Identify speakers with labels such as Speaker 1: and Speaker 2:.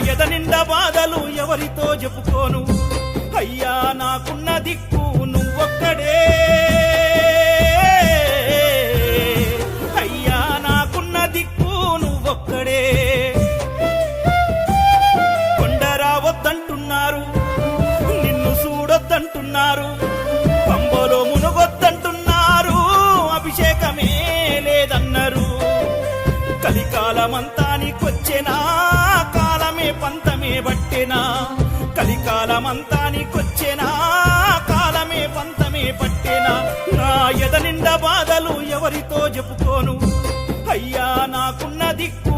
Speaker 1: ఎద నిండా బాధలు ఎవరితో చెప్పుకోను అయ్యా నాకున్న దిక్కు నువ్వొక్కడే అయ్యా నాకున్న దిక్కు నువ్వొక్కడే కొండరావద్దంటున్నారు నిన్ను చూడొద్దంటున్నారు పంబలో మునుగొద్దంటున్నారు అభిషేకమే లేదన్నారు కలికాలమంతా నీకొచ్చెనా కాలమే పంతమే బట్టెనా కలికాలమంతా నీకొచ్చెనా కాలమే పంతమే పట్టెనా నా ఎద నిండా బాధలు ఎవరితో చెప్పుకోను అయ్యా నాకున్న దిక్కు